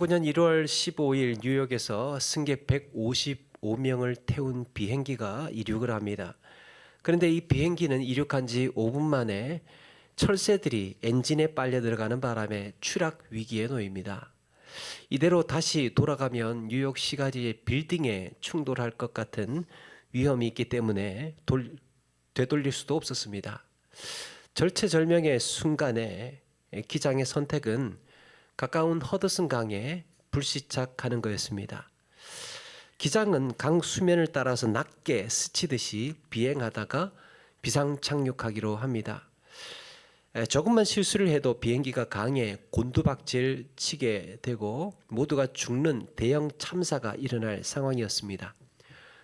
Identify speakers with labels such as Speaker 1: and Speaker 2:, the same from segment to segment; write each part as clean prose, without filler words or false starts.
Speaker 1: 2019년 1월 15일 뉴욕에서 승객 155명을 태운 비행기가 이륙을 합니다. 그런데 이 비행기는 이륙한 지 5분 만에 철새들이 엔진에 빨려 들어가는 바람에 추락 위기에 놓입니다. 이대로 다시 돌아가면 뉴욕 시가지의 빌딩에 충돌할 것 같은 위험이 있기 때문에 되돌릴 수도 없었습니다. 절체절명의 순간에 기장의 선택은 가까운 허드슨 강에 불시착하는 거였습니다. 기장은 강 수면을 따라서 낮게 스치듯이 비행하다가 비상 착륙하기로 합니다. 조금만 실수를 해도 비행기가 강에 곤두박질 치게 되고 모두가 죽는 대형 참사가 일어날 상황이었습니다.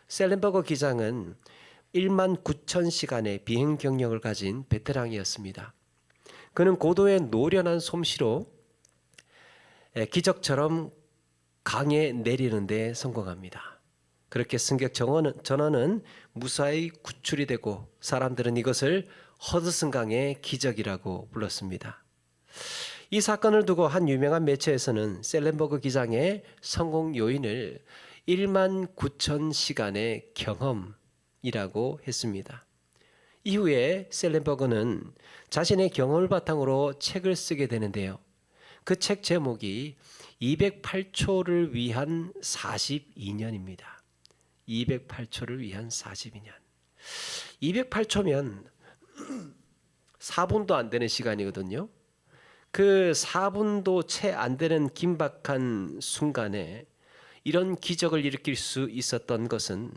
Speaker 1: 셀렌버거 기장은 1만 9천 시간의 비행 경력을 가진 베테랑이었습니다. 그는 고도의 노련한 솜씨로 기적처럼 강에 내리는 데 성공합니다. 그렇게 승객 전원은 무사히 구출이 되고 사람들은 이것을 허드슨 강의 기적이라고 불렀습니다. 이 사건을 두고 한 유명한 매체에서는 셀렌버그 기장의 성공 요인을 1만 9천 시간의 경험이라고 했습니다. 이후에 셀렌버그는 자신의 경험을 바탕으로 책을 쓰게 되는데요. 그 책 제목이 208초를 위한 42년입니다. 208초를 위한 42년. 208초면 4분도 안 되는 시간이거든요. 그 4분도 채 안 되는 긴박한 순간에 이런 기적을 일으킬 수 있었던 것은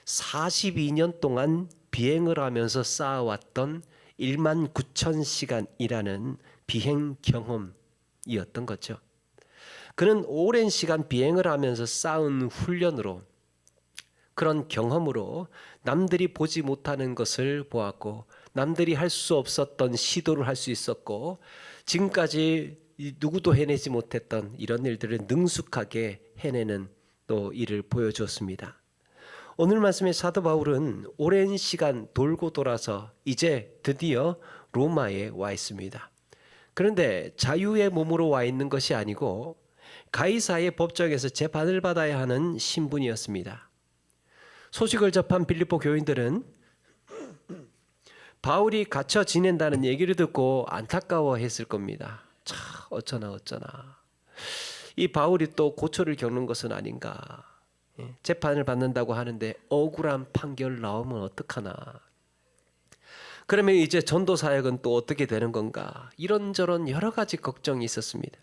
Speaker 1: 42년 동안 비행을 하면서 쌓아왔던 1만 9천 시간이라는 비행 경험이었던 거죠. 그는 오랜 시간 비행을 하면서 쌓은 훈련으로 그런 경험으로 남들이 보지 못하는 것을 보았고 남들이 할 수 없었던 시도를 할 수 있었고 지금까지 누구도 해내지 못했던 이런 일들을 능숙하게 해내는 또 일을 보여주었습니다. 오늘 말씀의 사도 바울은 오랜 시간 돌고 돌아서 이제 드디어 로마에 와 있습니다. 그런데 자유의 몸으로 와 있는 것이 아니고 가이사의 법정에서 재판을 받아야 하는 신분이었습니다. 소식을 접한 빌립보 교인들은 바울이 갇혀 지낸다는 얘기를 듣고 안타까워했을 겁니다. 참 어쩌나. 이 바울이 또 고초를 겪는 것은 아닌가. 재판을 받는다고 하는데 억울한 판결 나오면 어떡하나. 그러면 이제 전도 사역은 또 어떻게 되는 건가. 이런저런 여러 가지 걱정이 있었습니다.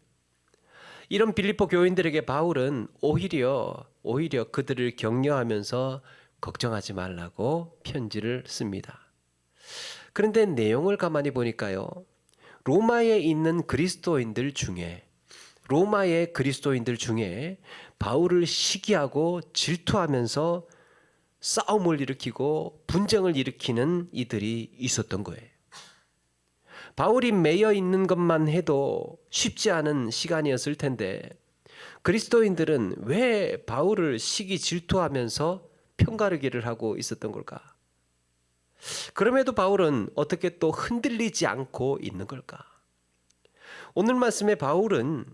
Speaker 1: 이런 빌립보 교인들에게 바울은 오히려 그들을 격려하면서 걱정하지 말라고 편지를 씁니다. 그런데 내용을 가만히 보니까요. 로마의 그리스도인들 중에 바울을 시기하고 질투하면서 싸움을 일으키고 분쟁을 일으키는 이들이 있었던 거예요. 바울이 매여 있는 것만 해도 쉽지 않은 시간이었을 텐데 그리스도인들은 왜 바울을 시기 질투하면서 편가르기를 하고 있었던 걸까? 그럼에도 바울은 어떻게 또 흔들리지 않고 있는 걸까? 오늘 말씀에 바울은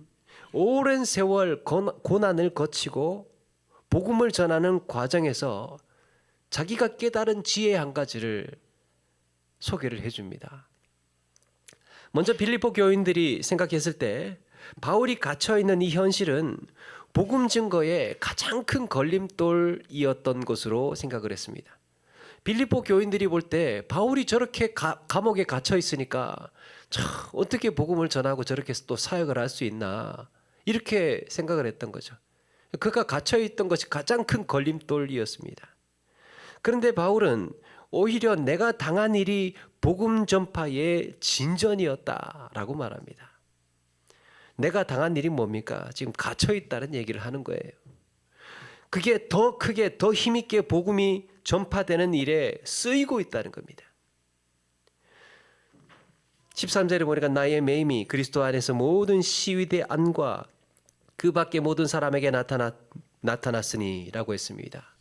Speaker 1: 오랜 세월 고난을 거치고 복음을 전하는 과정에서 자기가 깨달은 지혜 한 가지를 소개를 해줍니다. 먼저 빌립보 교인들이 생각했을 때 바울이 갇혀있는 이 현실은 복음 증거의 가장 큰 걸림돌이었던 것으로 생각을 했습니다. 빌립보 교인들이 볼 때 바울이 저렇게 감옥에 갇혀 있으니까 참 어떻게 복음을 전하고 저렇게 또 사역을 할 수 있나 이렇게 생각을 했던 거죠. 그가 갇혀 있던 것이 가장 큰 걸림돌이었습니다. 그런데 바울은 오히려 내가 당한 일이 복음 전파의 진전이었다라고 말합니다. 내가 당한 일이 뭡니까? 지금 갇혀 있다는 얘기를 하는 거예요. 그게 더 크게 더 힘있게 복음이 전파되는 일에 쓰이고 있다는 겁니다. 13절에 보니까 나의 매임이 그리스도 안에서 모든 시위대 안과 그 밖에 모든 사람에게 나타났으니 라고 했습니다.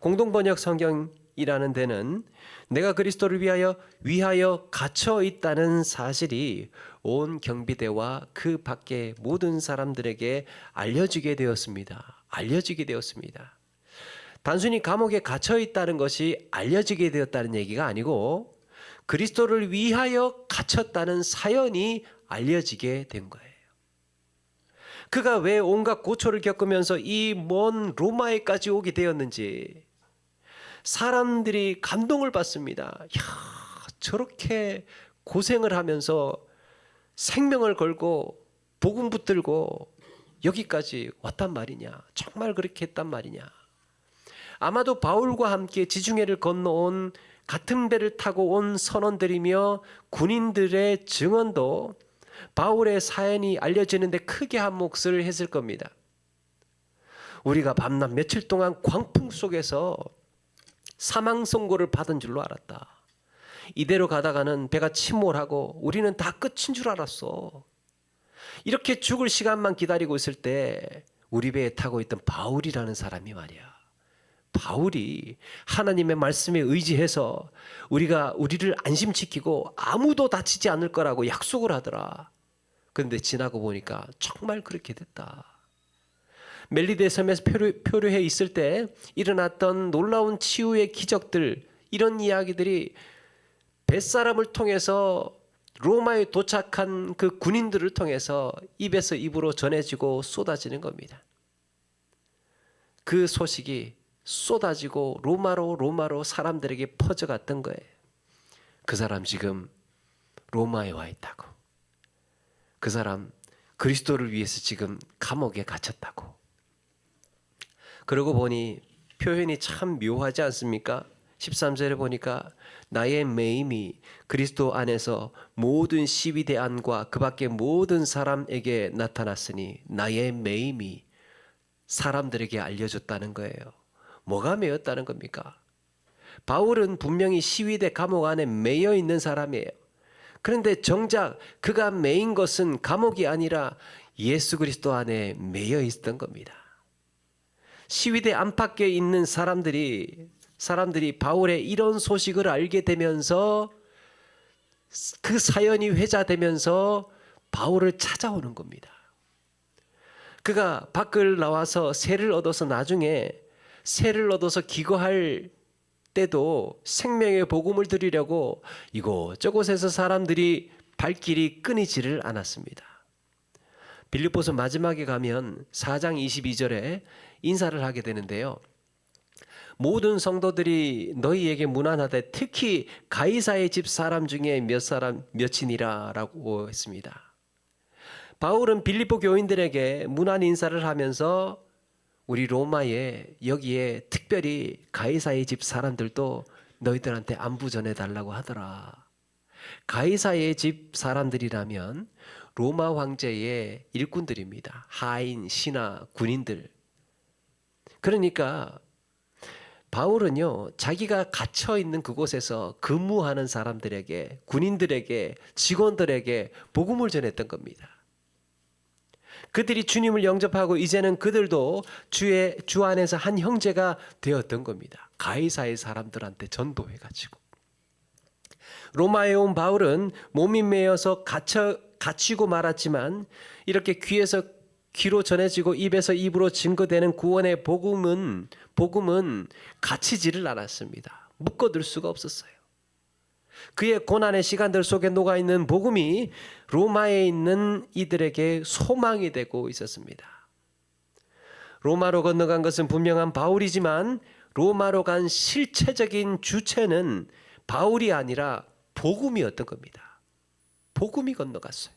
Speaker 1: 공동번역 성경이라는 데는 내가 그리스도를 위하여 갇혀 있다는 사실이 온 경비대와 그 밖의 모든 사람들에게 알려지게 되었습니다. 알려지게 되었습니다. 단순히 감옥에 갇혀 있다는 것이 알려지게 되었다는 얘기가 아니고 그리스도를 위하여 갇혔다는 사연이 알려지게 된 거예요. 그가 왜 온갖 고초를 겪으면서 이 먼 로마에까지 오게 되었는지 사람들이 감동을 받습니다. 야, 저렇게 고생을 하면서 생명을 걸고 복음 붙들고 여기까지 왔단 말이냐? 정말 그렇게 했단 말이냐? 아마도 바울과 함께 지중해를 건너온 같은 배를 타고 온 선원들이며 군인들의 증언도 바울의 사연이 알려지는데 크게 한 몫을 했을 겁니다. 우리가 밤낮 며칠 동안 광풍 속에서 사망 선고를 받은 줄로 알았다. 이대로 가다가는 배가 침몰하고 우리는 다 끝인 줄 알았어. 이렇게 죽을 시간만 기다리고 있을 때 우리 배에 타고 있던 바울이라는 사람이 말이야. 바울이 하나님의 말씀에 의지해서 우리를 안심시키고 아무도 다치지 않을 거라고 약속을 하더라. 그런데 지나고 보니까 정말 그렇게 됐다. 멜리데 섬에서 표류해 있을 때 일어났던 놀라운 치유의 기적들, 이런 이야기들이 뱃사람을 통해서 로마에 도착한 그 군인들을 통해서 입에서 입으로 전해지고 쏟아지는 겁니다. 그 소식이 쏟아지고 로마로 사람들에게 퍼져갔던 거예요. 그 사람 지금 로마에 와 있다고. 그 사람 그리스도를 위해서 지금 감옥에 갇혔다고. 그러고 보니 표현이 참 묘하지 않습니까? 13절에 보니까 나의 매임이 그리스도 안에서 모든 시위대 안과 그 밖의 모든 사람에게 나타났으니 나의 매임이 사람들에게 알려졌다는 거예요. 뭐가 매였다는 겁니까? 바울은 분명히 시위대 감옥 안에 매여 있는 사람이에요. 그런데 정작 그가 매인 것은 감옥이 아니라 예수 그리스도 안에 매여 있었던 겁니다. 시위대 안팎에 있는 사람들이 바울의 이런 소식을 알게 되면서 그 사연이 회자되면서 바울을 찾아오는 겁니다. 그가 밖을 나와서 새를 얻어서 나중에 새를 얻어서 기거할 때도 생명의 복음을 드리려고 이곳저곳에서 사람들이 발길이 끊이지를 않았습니다. 빌립보서 마지막에 가면 4장 22절에 인사를 하게 되는데요. 모든 성도들이 너희에게 문안하되 특히 가이사의 집 사람 중에 몇이니라 라고 했습니다. 바울은 빌립보 교인들에게 문안 인사를 하면서 우리 로마에 여기에 특별히 가이사의 집 사람들도 너희들한테 안부 전해달라고 하더라. 가이사의 집 사람들이라면 로마 황제의 일꾼들입니다. 하인, 신하, 군인들. 그러니까 바울은요, 자기가 갇혀 있는 그곳에서 근무하는 사람들에게, 군인들에게, 직원들에게 복음을 전했던 겁니다. 그들이 주님을 영접하고 이제는 그들도 주 안에서 한 형제가 되었던 겁니다. 가이사의 사람들한테 전도해가지고. 로마에 온 바울은 몸이 메어서 갇히고 말았지만 이렇게 귀로 전해지고 입에서 입으로 증거되는 구원의 복음은 갇히지를 않았습니다. 묶어둘 수가 없었어요. 그의 고난의 시간들 속에 녹아있는 복음이 로마에 있는 이들에게 소망이 되고 있었습니다. 로마로 건너간 것은 분명한 바울이지만 로마로 간 실체적인 주체는 바울이 아니라 복음이었던 겁니다. 복음이 건너갔어요.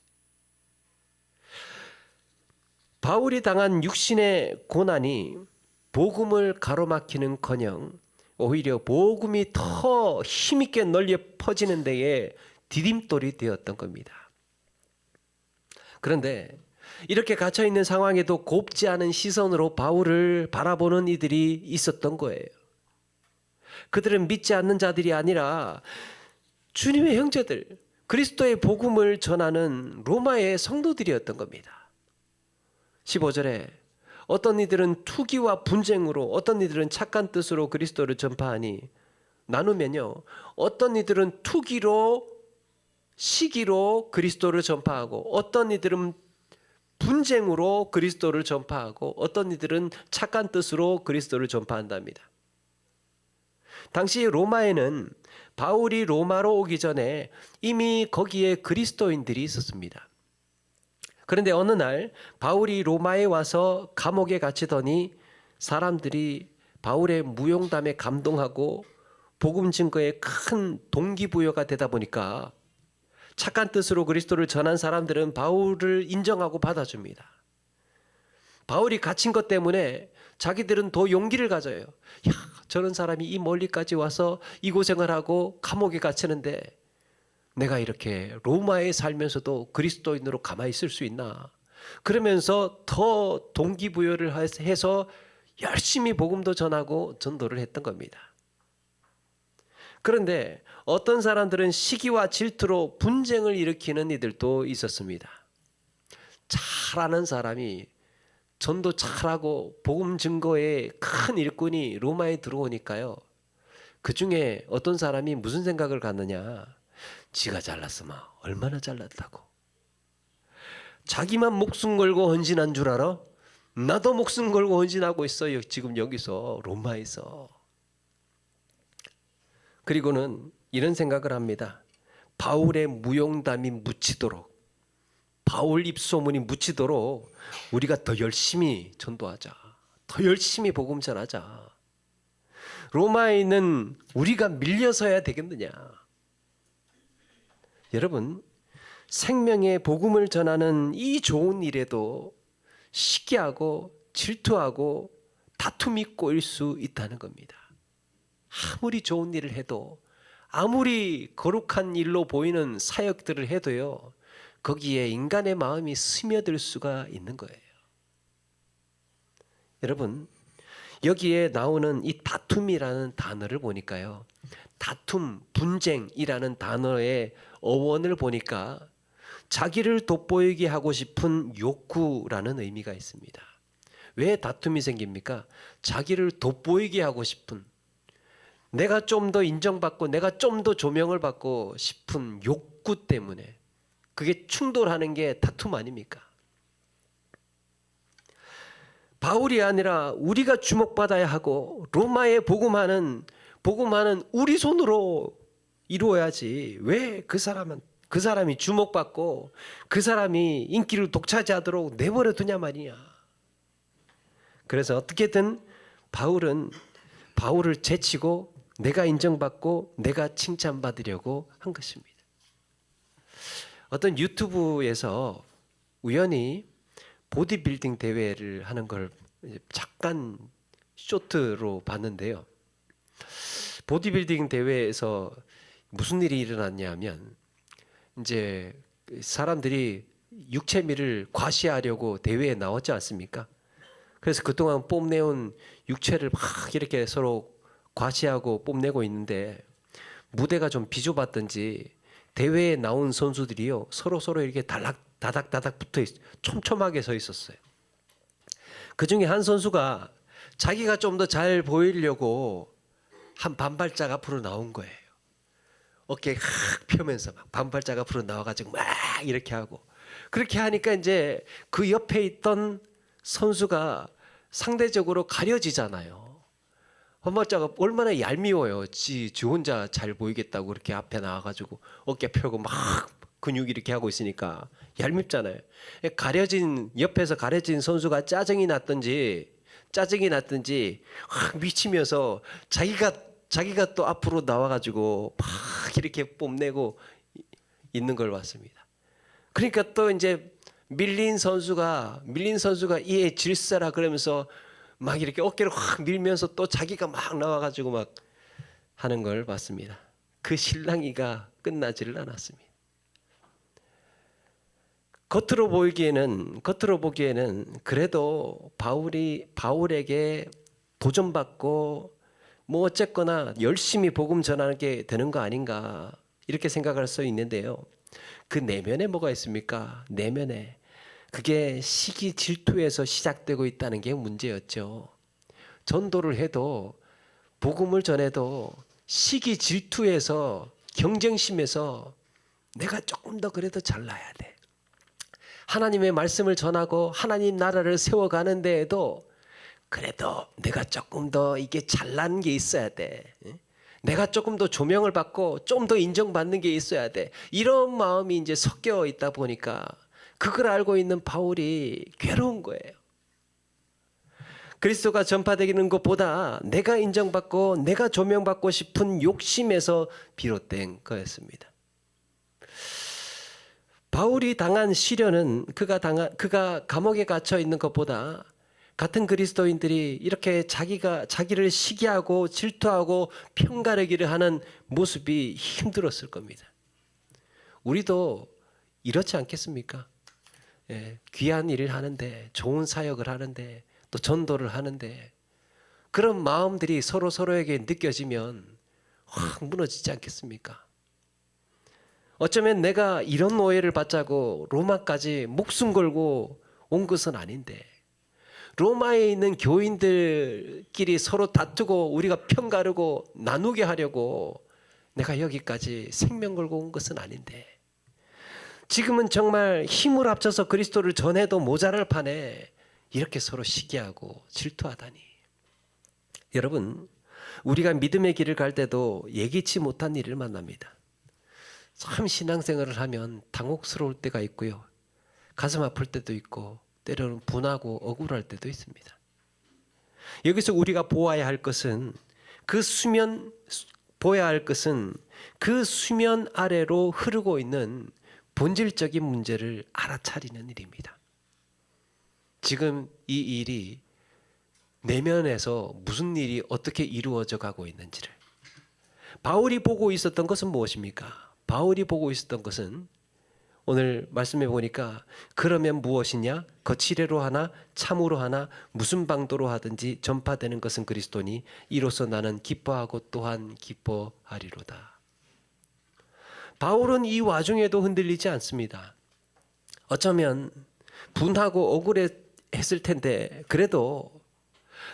Speaker 1: 바울이 당한 육신의 고난이 복음을 가로막히는커녕 오히려 복음이 더 힘있게 널리 퍼지는 데에 디딤돌이 되었던 겁니다. 그런데 이렇게 갇혀있는 상황에도 곱지 않은 시선으로 바울을 바라보는 이들이 있었던 거예요. 그들은 믿지 않는 자들이 아니라 주님의 형제들, 그리스도의 복음을 전하는 로마의 성도들이었던 겁니다. 15절에 어떤 이들은 투기와 분쟁으로, 어떤 이들은 착한 뜻으로 그리스도를 전파하니 나누면요, 어떤 이들은 투기로 시기로 그리스도를 전파하고, 어떤 이들은 분쟁으로 그리스도를 전파하고, 어떤 이들은 착한 뜻으로 그리스도를 전파한답니다. 당시 로마에는 바울이 로마로 오기 전에 이미 거기에 그리스도인들이 있었습니다. 그런데 어느 날 바울이 로마에 와서 감옥에 갇히더니 사람들이 바울의 무용담에 감동하고 복음 증거에 큰 동기부여가 되다 보니까 착한 뜻으로 그리스도를 전한 사람들은 바울을 인정하고 받아줍니다. 바울이 갇힌 것 때문에 자기들은 더 용기를 가져요. 야, 저런 사람이 이 멀리까지 와서 이 고생을 하고 감옥에 갇히는데 내가 이렇게 로마에 살면서도 그리스도인으로 가만히 있을 수 있나? 그러면서 더 동기부여를 해서 열심히 복음도 전하고 전도를 했던 겁니다. 그런데 어떤 사람들은 시기와 질투로 분쟁을 일으키는 이들도 있었습니다. 잘하는 사람이 전도 잘하고 복음 증거에 큰 일꾼이 로마에 들어오니까요, 그 중에 어떤 사람이 무슨 생각을 갖느냐, 지가 잘났으면 얼마나 잘났다고, 자기만 목숨 걸고 헌신한 줄 알아? 나도 목숨 걸고 헌신하고 있어요, 지금 여기서 로마에서. 그리고는 이런 생각을 합니다. 바울의 무용담이 묻히도록, 바울 입소문이 묻히도록 우리가 더 열심히 전도하자, 더 열심히 복음 전하자. 로마에 있는 우리가 밀려서야 되겠느냐. 여러분, 생명의 복음을 전하는 이 좋은 일에도 시기하고 질투하고 다툼이 꼬일 수 있다는 겁니다. 아무리 좋은 일을 해도, 아무리 거룩한 일로 보이는 사역들을 해도요, 거기에 인간의 마음이 스며들 수가 있는 거예요. 여러분, 여기에 나오는 이 다툼이라는 단어를 보니까요, 다툼, 분쟁이라는 단어의 어원을 보니까 자기를 돋보이게 하고 싶은 욕구라는 의미가 있습니다. 왜 다툼이 생깁니까? 자기를 돋보이게 하고 싶은, 내가 좀 더 인정받고 내가 좀 더 조명을 받고 싶은 욕구 때문에, 그게 충돌하는 게 다툼 아닙니까? 바울이 아니라 우리가 주목받아야 하고 로마에 복음하는 우리 손으로 이루어야지, 왜 그 사람이 주목받고 그 사람이 인기를 독차지하도록 내버려 두냐 말이냐. 그래서 어떻게든 바울을 제치고 내가 인정받고 내가 칭찬받으려고 한 것입니다. 어떤 유튜브에서 우연히 보디빌딩 대회를 하는 걸 잠깐 쇼트로 봤는데요. 보디빌딩 대회에서 무슨 일이 일어났냐면, 이제 사람들이 육체미를 과시하려고 대회에 나왔지 않습니까? 그래서 그동안 뽐내온 육체를 막 이렇게 서로 과시하고 뽐내고 있는데, 무대가 좀 비좁았던지 대회에 나온 선수들이요, 서로 이렇게 다닥다닥 붙어 촘촘하게 서 있었어요. 그 중에 한 선수가 자기가 좀 더 잘 보이려고 한 반발짝 앞으로 나온 거예요. 어깨 확 펴면서 막 반발짝 앞으로 나와가지고 막 이렇게 하고, 그렇게 하니까 이제 그 옆에 있던 선수가 상대적으로 가려지잖아요. 반발자가 얼마나 얄미워요. 지 혼자 잘 보이겠다고 그렇게 앞에 나와가지고 어깨 펴고 막 근육 이렇게 하고 있으니까 얄밉잖아요. 옆에서 가려진 선수가 짜증이 났든지 확 미치면서 자기가 또 앞으로 나와가지고 막 이렇게 뽐내고 있는 걸 봤습니다. 그러니까 또 이제 밀린 선수가 이에 질서라 그러면서 막 이렇게 어깨를 확 밀면서 또 자기가 막 나와가지고 막 하는 걸 봤습니다. 그 실랑이가 끝나지를 않았습니다. 겉으로 보기에는 그래도 바울에게 도전받고 뭐 어쨌거나 열심히 복음 전하게 되는 거 아닌가, 이렇게 생각할 수 있는데요. 그 내면에 뭐가 있습니까? 내면에 그게 시기 질투에서 시작되고 있다는 게 문제였죠. 전도를 해도 복음을 전해도 시기 질투에서 경쟁심에서 내가 조금 더 그래도 잘나야 돼. 하나님의 말씀을 전하고 하나님 나라를 세워가는 데에도 그래도 내가 조금 더 이게 잘난 게 있어야 돼. 내가 조금 더 조명을 받고 좀 더 인정받는 게 있어야 돼. 이런 마음이 이제 섞여 있다 보니까 그걸 알고 있는 바울이 괴로운 거예요. 그리스도가 전파되는 것보다 내가 인정받고 내가 조명받고 싶은 욕심에서 비롯된 거였습니다. 바울이 당한 시련은 그가 감옥에 갇혀 있는 것보다 같은 그리스도인들이 이렇게 자기를 시기하고 질투하고 편가르기를 하는 모습이 힘들었을 겁니다. 우리도 이렇지 않겠습니까? 귀한 일을 하는데, 좋은 사역을 하는데, 또 전도를 하는데 그런 마음들이 서로에게 느껴지면 확 무너지지 않겠습니까? 어쩌면 내가 이런 오해를 받자고 로마까지 목숨 걸고 온 것은 아닌데, 로마에 있는 교인들끼리 서로 다투고 우리가 편가르고 나누게 하려고 내가 여기까지 생명 걸고 온 것은 아닌데, 지금은 정말 힘을 합쳐서 그리스도를 전해도 모자랄 판에 이렇게 서로 시기하고 질투하다니. 여러분, 우리가 믿음의 길을 갈 때도 예기치 못한 일을 만납니다. 참 신앙생활을 하면 당혹스러울 때가 있고요, 가슴 아플 때도 있고, 때로는 분하고 억울할 때도 있습니다. 여기서 우리가 보아야 할 것은 그 수면 아래로 흐르고 있는 본질적인 문제를 알아차리는 일입니다. 지금 이 일이 내면에서 무슨 일이 어떻게 이루어져 가고 있는지를. 바울이 보고 있었던 것은 무엇입니까? 바울이 보고 있었던 것은 오늘 말씀해 보니까 그러면 무엇이냐? 거칠애로 하나 참으로 하나 무슨 방도로 하든지 전파되는 것은 그리스도니 이로써 나는 기뻐하고 또한 기뻐하리로다. 바울은 이 와중에도 흔들리지 않습니다. 어쩌면 분하고 억울했을 텐데 그래도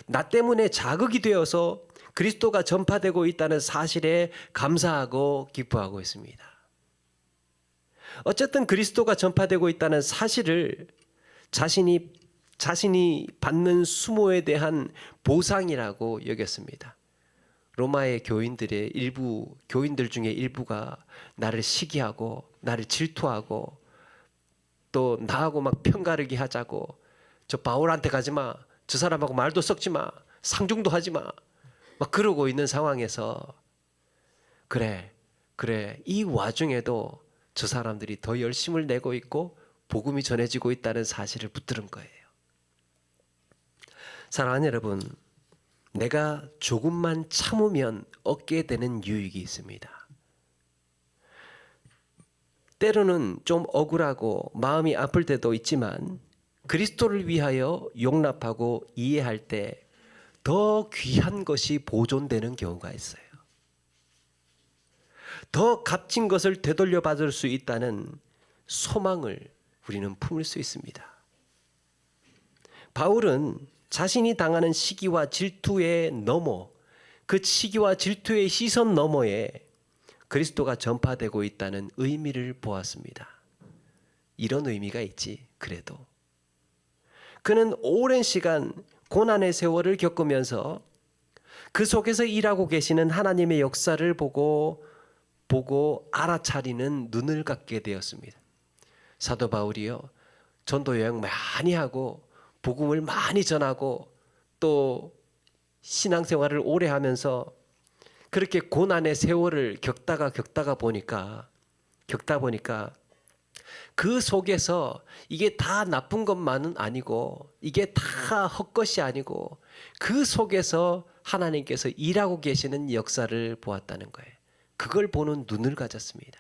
Speaker 1: 나 때문에 자극이 되어서 그리스도가 전파되고 있다는 사실에 감사하고 기뻐하고 있습니다. 어쨌든 그리스도가 전파되고 있다는 사실을 자신이 받는 수모에 대한 보상이라고 여겼습니다. 로마의 교인들 중에 일부가 나를 시기하고 나를 질투하고 또 나하고 막 편가르기 하자고, 저 바울한테 가지 마, 저 사람하고 말도 섞지 마, 상종도 하지 마, 막 그러고 있는 상황에서 그래 이 와중에도 저 사람들이 더 열심을 내고 있고 복음이 전해지고 있다는 사실을 붙들은 거예요. 사랑하는 여러분, 내가 조금만 참으면 얻게 되는 유익이 있습니다. 때로는 좀 억울하고 마음이 아플 때도 있지만 그리스도를 위하여 용납하고 이해할 때 더 귀한 것이 보존되는 경우가 있어요. 더 값진 것을 되돌려 받을 수 있다는 소망을 우리는 품을 수 있습니다. 바울은 자신이 당하는 시기와 질투의 너머, 그 시기와 질투의 시선 너머에 그리스도가 전파되고 있다는 의미를 보았습니다. 이런 의미가 있지. 그래도 그는 오랜 시간 고난의 세월을 겪으면서 그 속에서 일하고 계시는 하나님의 역사를 보고 알아차리는 눈을 갖게 되었습니다. 사도 바울이요, 전도 여행 많이 하고 복음을 많이 전하고 또 신앙생활을 오래 하면서 그렇게 고난의 세월을 겪다 보니까 그 속에서 이게 다 나쁜 것만은 아니고 이게 다 헛것이 아니고 그 속에서 하나님께서 일하고 계시는 역사를 보았다는 거예요. 그걸 보는 눈을 가졌습니다.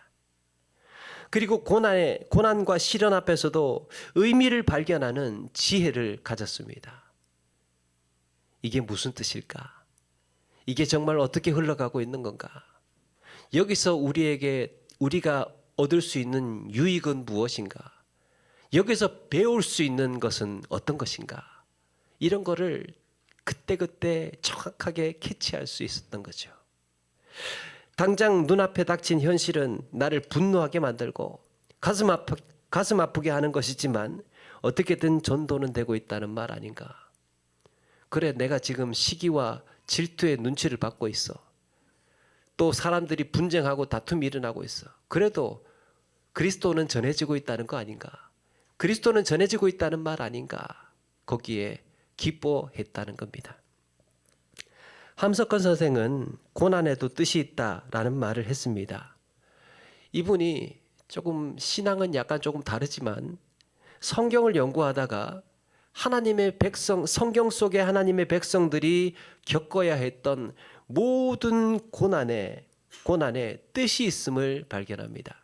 Speaker 1: 그리고 고난과 시련 앞에서도 의미를 발견하는 지혜를 가졌습니다. 이게 무슨 뜻일까? 이게 정말 어떻게 흘러가고 있는 건가? 여기서 우리가 얻을 수 있는 유익은 무엇인가? 여기서 배울 수 있는 것은 어떤 것인가? 이런 거를 그때그때 정확하게 캐치할 수 있었던 거죠. 당장 눈앞에 닥친 현실은 나를 분노하게 만들고 가슴 아프게 하는 것이지만 어떻게든 전도는 되고 있다는 말 아닌가? 그래, 내가 지금 시기와 질투의 눈치를 받고 있어. 또 사람들이 분쟁하고 다툼이 일어나고 있어. 그래도 그리스도는 전해지고 있다는 거 아닌가? 그리스도는 전해지고 있다는 말 아닌가? 거기에 기뻐했다는 겁니다. 함석헌 선생은 고난에도 뜻이 있다라는 말을 했습니다. 이분이 조금 신앙은 약간 조금 다르지만 성경을 연구하다가 하나님의 백성, 성경 속에 하나님의 백성들이 겪어야 했던 모든 고난에 뜻이 있음을 발견합니다.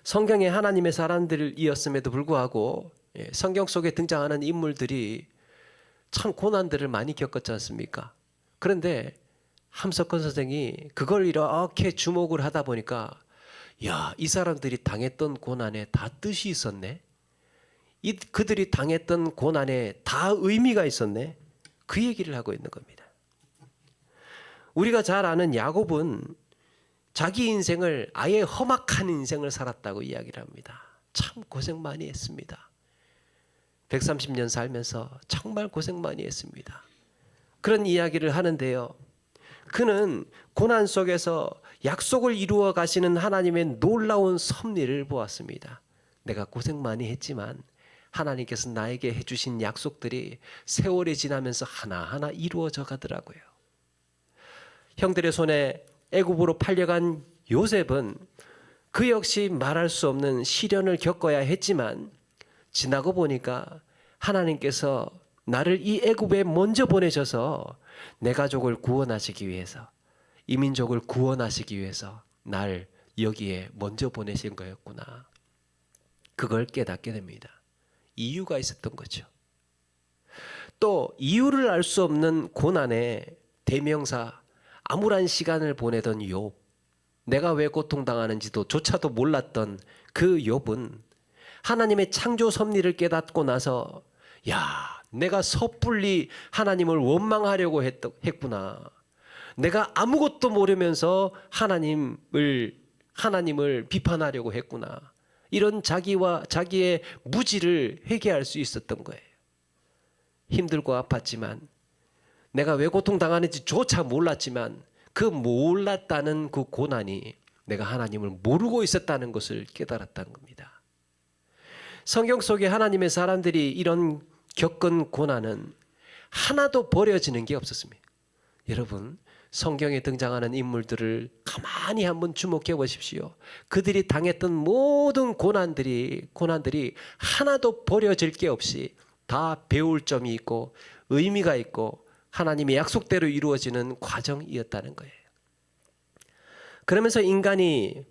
Speaker 1: 성경에 하나님의 사람들이었음에도 불구하고 성경 속에 등장하는 인물들이 참 고난들을 많이 겪었지 않습니까? 그런데 함석헌 선생이 그걸 이렇게 주목을 하다 보니까 야, 이 사람들이 당했던 고난에 다 뜻이 있었네. 그들이 당했던 고난에 다 의미가 있었네. 그 얘기를 하고 있는 겁니다. 우리가 잘 아는 야곱은 자기 인생을 아예 험악한 인생을 살았다고 이야기를 합니다. 참 고생 많이 했습니다. 130년 살면서 정말 고생 많이 했습니다. 그런 이야기를 하는데요. 그는 고난 속에서 약속을 이루어 가시는 하나님의 놀라운 섭리를 보았습니다. 내가 고생 많이 했지만 하나님께서 나에게 해주신 약속들이 세월이 지나면서 하나하나 이루어져 가더라고요. 형들의 손에 애굽으로 팔려간 요셉은 그 역시 말할 수 없는 시련을 겪어야 했지만 지나고 보니까 하나님께서 나를 이 애굽에 먼저 보내셔서 내 가족을 구원하시기 위해서, 이 민족을 구원하시기 위해서 날 여기에 먼저 보내신 거였구나. 그걸 깨닫게 됩니다. 이유가 있었던 거죠. 또 이유를 알 수 없는 고난의 대명사, 암울한 시간을 보내던 욥, 내가 왜 고통당하는지도 조차도 몰랐던 그 욥은 하나님의 창조 섭리를 깨닫고 나서 야, 내가 섣불리 하나님을 원망하려고 했구나. 내가 아무것도 모르면서 하나님을 비판하려고 했구나. 이런 자기의 무지를 회개할 수 있었던 거예요. 힘들고 아팠지만 내가 왜 고통당하는지조차 몰랐지만 그 몰랐다는 그 고난이 내가 하나님을 모르고 있었다는 것을 깨달았다는 겁니다. 성경 속에 하나님의 사람들이 이런 겪은 고난은 하나도 버려지는 게 없었습니다. 여러분, 성경에 등장하는 인물들을 가만히 한번 주목해 보십시오. 그들이 당했던 모든 고난들이 하나도 버려질 게 없이 다 배울 점이 있고 의미가 있고 하나님의 약속대로 이루어지는 과정이었다는 거예요. 그러면서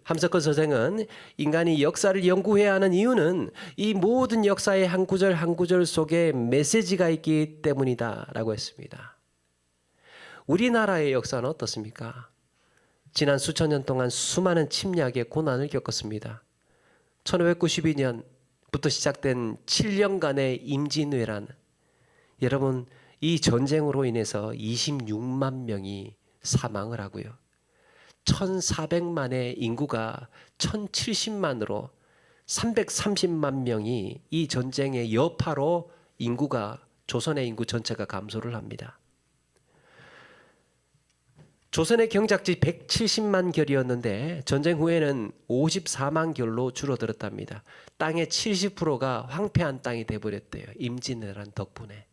Speaker 1: 함석헌 선생은 인간이 역사를 연구해야 하는 이유는 이 모든 역사의 한 구절 한 구절 속에 메시지가 있기 때문이다라고 했습니다. 우리나라의 역사는 어떻습니까? 지난 수천 년 동안 수많은 침략의 고난을 겪었습니다. 1592년부터 시작된 7년간의 임진왜란. 여러분, 이 전쟁으로 인해서 26만 명이 사망을 하고요. 1400만의 인구가 1070만으로 330만 명이 이 전쟁의 여파로 조선의 인구 전체가 감소를 합니다. 조선의 경작지 170만 결이었는데 전쟁 후에는 54만 결로 줄어들었답니다. 땅의 70%가 황폐한 땅이 돼버렸대요. 임진왜란 덕분에.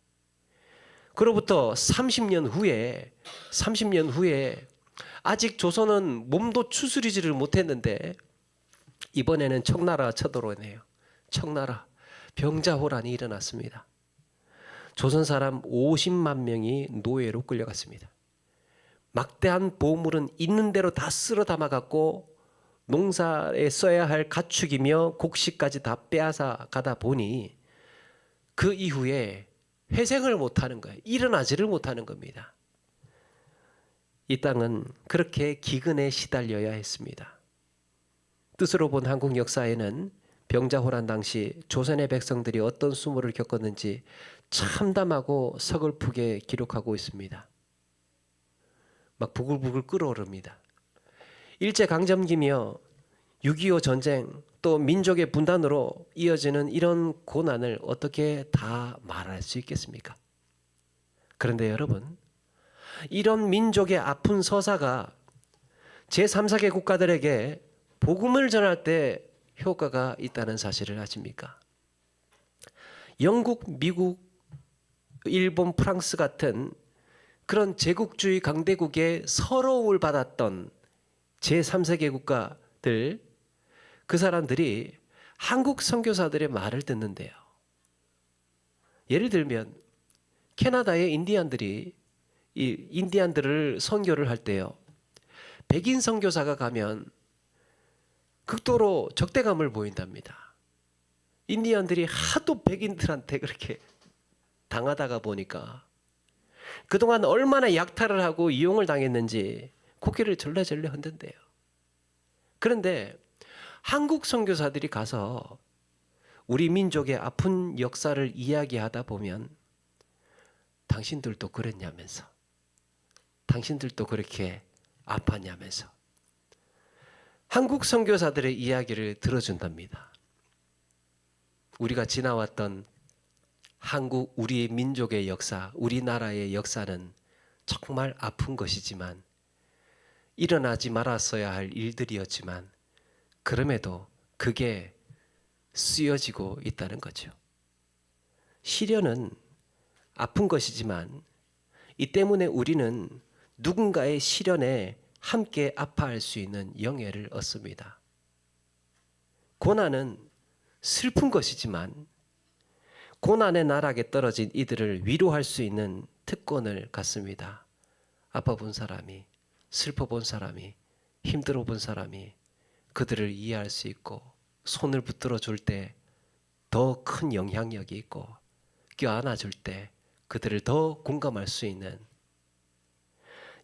Speaker 1: 그로부터 30년 후에 아직 조선은 몸도 추스리지를 못했는데 이번에는 청나라가 쳐들어오네요. 청나라 병자호란이 일어났습니다. 조선 사람 50만 명이 노예로 끌려갔습니다. 막대한 보물은 있는 대로 다 쓸어 담아갖고 농사에 써야 할 가축이며 곡식까지 다 빼앗아 가다 보니 그 이후에 회생을 못하는 거예요. 일어나지를 못하는 겁니다. 이 땅은 그렇게 기근에 시달려야 했습니다. 뜻으로 본 한국 역사에는 병자호란 당시 조선의 백성들이 어떤 수모를 겪었는지 참담하고 서글프게 기록하고 있습니다. 막 부글부글 끓어오릅니다. 일제강점기며 6.25 전쟁 또 민족의 분단으로 이어지는 이런 고난을 어떻게 다 말할 수 있겠습니까? 그런데 여러분, 이런 민족의 아픈 서사가 제3, 4개 국가들에게 복음을 전할 때 효과가 있다는 사실을 아십니까? 영국, 미국, 일본, 프랑스 같은 그런 제국주의 강대국의 서러움을 받았던 제3, 4개 국가들, 그 사람들이 한국 선교사들의 말을 듣는데요. 예를 들면 캐나다의 인디안들이 이 인디안들을 선교를 할 때요, 백인 선교사가 가면 극도로 적대감을 보인답니다. 인디안들이 하도 백인들한테 그렇게 당하다가 보니까 그동안 얼마나 약탈을 하고 이용을 당했는지 고개를 절레절레 흔든대요. 그런데 한국 선교사들이 가서 우리 민족의 아픈 역사를 이야기하다 보면 당신들도 그랬냐면서, 당신들도 그렇게 아팠냐면서 한국 선교사들의 이야기를 들어준답니다. 우리가 지나왔던 한국, 우리의 민족의 역사, 우리나라의 역사는 정말 아픈 것이지만, 일어나지 말았어야 할 일들이었지만 그럼에도 그게 쓰여지고 있다는 거죠. 시련은 아픈 것이지만 이 때문에 우리는 누군가의 시련에 함께 아파할 수 있는 영예를 얻습니다. 고난은 슬픈 것이지만 고난의 나락에 떨어진 이들을 위로할 수 있는 특권을 갖습니다. 아파본 사람이, 슬퍼본 사람이, 힘들어본 사람이 그들을 이해할 수 있고 손을 붙들어 줄 때 더 큰 영향력이 있고 껴안아 줄 때 그들을 더 공감할 수 있는,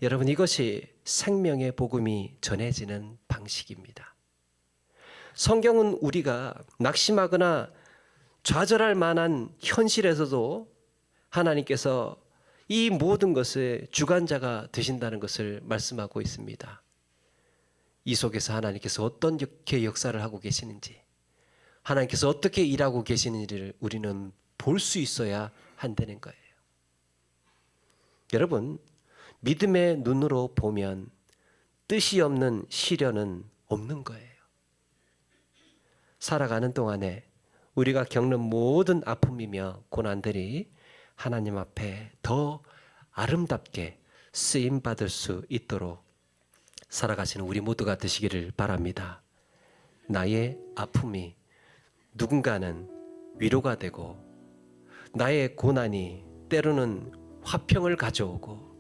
Speaker 1: 여러분, 이것이 생명의 복음이 전해지는 방식입니다. 성경은 우리가 낙심하거나 좌절할 만한 현실에서도 하나님께서 이 모든 것의 주관자가 되신다는 것을 말씀하고 있습니다. 이 속에서 하나님께서 어떤 역사를 하고 계시는지, 하나님께서 어떻게 일하고 계시는지를 우리는 볼 수 있어야 한다는 거예요. 여러분, 믿음의 눈으로 보면 뜻이 없는 시련은 없는 거예요. 살아가는 동안에 우리가 겪는 모든 아픔이며 고난들이 하나님 앞에 더 아름답게 쓰임받을 수 있도록 살아가시는 우리 모두가 되시기를 바랍니다. 나의 아픔이 누군가는 위로가 되고, 나의 고난이 때로는 화평을 가져오고,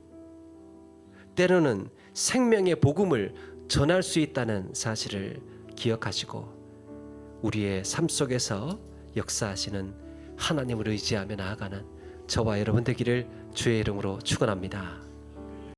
Speaker 1: 때로는 생명의 복음을 전할 수 있다는 사실을 기억하시고 우리의 삶 속에서 역사하시는 하나님을 의지하며 나아가는 저와 여러분 되기를 주의 이름으로 축원합니다.